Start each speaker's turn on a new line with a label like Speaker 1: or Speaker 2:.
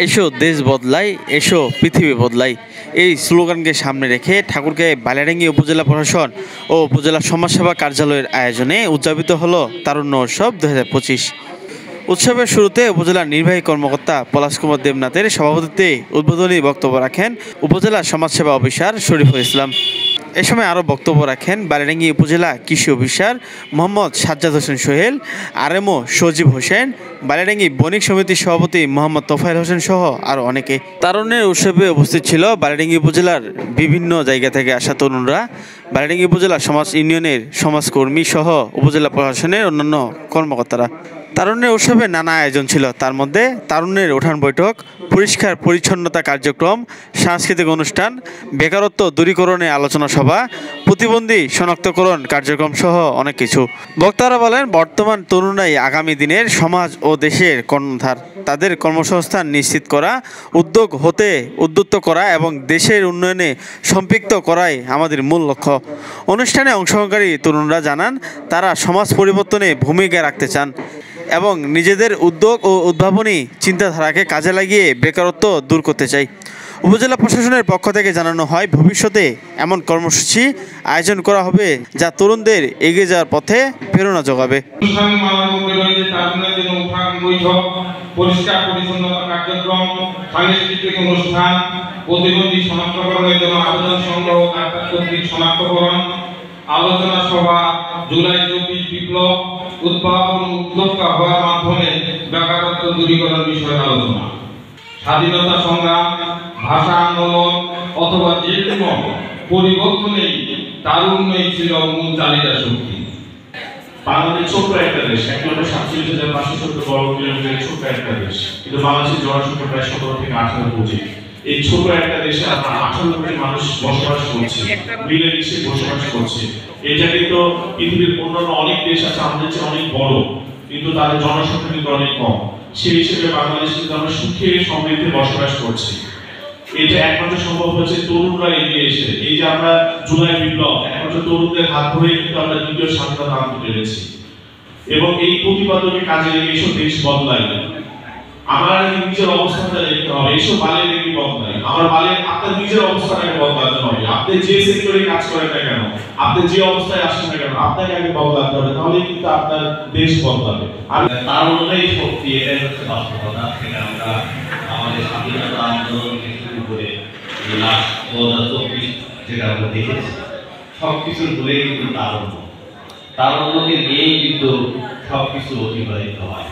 Speaker 1: এসো দেশ বদলাই, এসো পৃথিবী বদলাই, এই স্লোগানকে সামনে রেখে ঠাকুরগাঁও বালিয়াডাঙ্গি উপজেলা প্রশাসন ও উপজেলা সমাজসেবা কার্যালয়ের আয়োজনে উদযাপিত হলো তারুণ্য উৎসব 2025। উৎসবের শুরুতে উপজেলার নির্বাহী কর্মকর্তা পলাশ কুমার দেবনাথের সভাপতিত্বে উদ্বোধনী বক্তব্য রাখেন উপজেলা সমাজসেবা অফিসার শরীফুল ইসলাম। এ সময় আরও বক্তব্য রাখেন বালিয়াডাঙ্গি উপজেলা কৃষি অফিসার মোহাম্মদ সাজ্জাদ হোসেন সোহেল, আরএমও সজীব হোসেন, বালিয়াডাঙ্গি বণিক সমিতির সভাপতি মোহাম্মদ তোফায়েল হোসেন সহ আরও অনেকে। তারুণ্যের উৎসবে উপস্থিত ছিল বালিয়াডাঙ্গি উপজেলার বিভিন্ন জায়গা থেকে আসা তরুণরা, বালিয়াডাঙ্গি উপজেলা সমাজ ইউনিয়নের সমাজকর্মী সহ উপজেলা প্রশাসনের অন্যান্য কর্মকর্তারা। তারুণ্যের উৎসবে নানা আয়োজন ছিল, তার মধ্যে তারুণ্যের উঠান বৈঠক, পরিষ্কার পরিচ্ছন্নতা কার্যক্রম, সাংস্কৃতিক অনুষ্ঠান, বেকারত্ব দূরীকরণে আলোচনা সভা, প্রতিবন্ধী শনাক্তকরণ কার্যক্রম সহ অনেক কিছু। বক্তারা বলেন, বর্তমান তরুণরাই আগামী দিনের সমাজ ও দেশের কর্ণধার। তাদের কর্মসংস্থান নিশ্চিত করা, উদ্যোগ হতে উদ্যুক্ত করা এবং দেশের উন্নয়নে সম্পৃক্ত করাই আমাদের মূল লক্ষ্য। অনুষ্ঠানে অংশগ্রহণকারী তরুণরা জানান, তারা সমাজ পরিবর্তনে ভূমিকা রাখতে চান এবং নিজেদের উদ্যোগ ও উদ্ভাবনী চিন্তাধারাকে কাজে লাগিয়ে বেকারত্ব দূর করতে চাই। উপজেলা প্রশাসনের পক্ষ থেকে জানানো হয়, ভবিষ্যতে এমন কর্মসূচি আয়োজন করা হবে যা তরুণদের এগিয়ে যাওয়ার পথে প্রেরণা যোগাবে।
Speaker 2: আলোচনা সভা, জুলাই 24 বিপ্লব উদ্ভাবন উদ্যোক্তা হওয়ার মাধ্যমে বেকারত্ব দূরীকরণ বিষয়ে আলোচনা, স্বাধীনতা সংগ্রাম, ভাষা আন্দোলন অথবা যে কোনো পরিবর্তনেই তারুণ্যই ছিল মূল চালিকা শক্তি।
Speaker 3: বাংলাদেশ ছোট্ট একটা দেশ, 1,47,570 বর্গ কিলোমিটারের ছোট্ট একটা দেশ, কিন্তু বাংলাদেশের জনসংখ্যা প্রায় 17 থেকে 18 কোটি। এই ছোট একটা দেশে আমরা 18 কোটি মানুষ বসবাস করছি, মিলেমিশে বসবাস করছি। এটা কিন্তু পৃথিবীর অন্যান্য অনেক দেশ আছে আমাদের চেয়ে অনেক বড়, কিন্তু তাদের জনসংখ্যা কিন্তু অনেক কম। সেই হিসেবে বাংলাদেশ কিন্তু আমরা সুখে সমৃদ্ধে বসবাস করছি। এটা একমাত্র সম্ভব হচ্ছে তরুণরা এগিয়ে এসে। এই যে আমরা জুলাই বিপ্লব, একমাত্র তরুণদের হাত ধরে কিন্তু আমরা দ্বিতীয় স্বাধীনতা আনতে পেরেছি এবং এই প্রতিপাদকে কাজে লেগে এসব দেশ বদলাই। আমার নিজের অবস্থানটা দেখতে হবে, এইসব বালিয়ে দেখি বদলাই। আমার বালিয়ে আপনার নিজের অবস্থাটাকে বদলাতে হবে। আপনি যে সেক্টরে কাজ করেন না কেন, আপনি যে অবস্থায় আসেন না কেন, আপনাকে আগে বদলাতে হবে, তাহলে কিন্তু আপনার দেশ বদলাবে। আর
Speaker 4: তার অনুযায়ী শক্তি, এটাই হচ্ছে বাস্তবতা। সেটা আমরা আমাদের স্বাধীনতা আন্দোলন থেকে শুরু করে 2024 যেটা আমরা দেখেছি, সবকিছুর বলেই কিন্তু তারুণ্যকে নিয়েই কিন্তু সবকিছু অতিবাহিত হয়।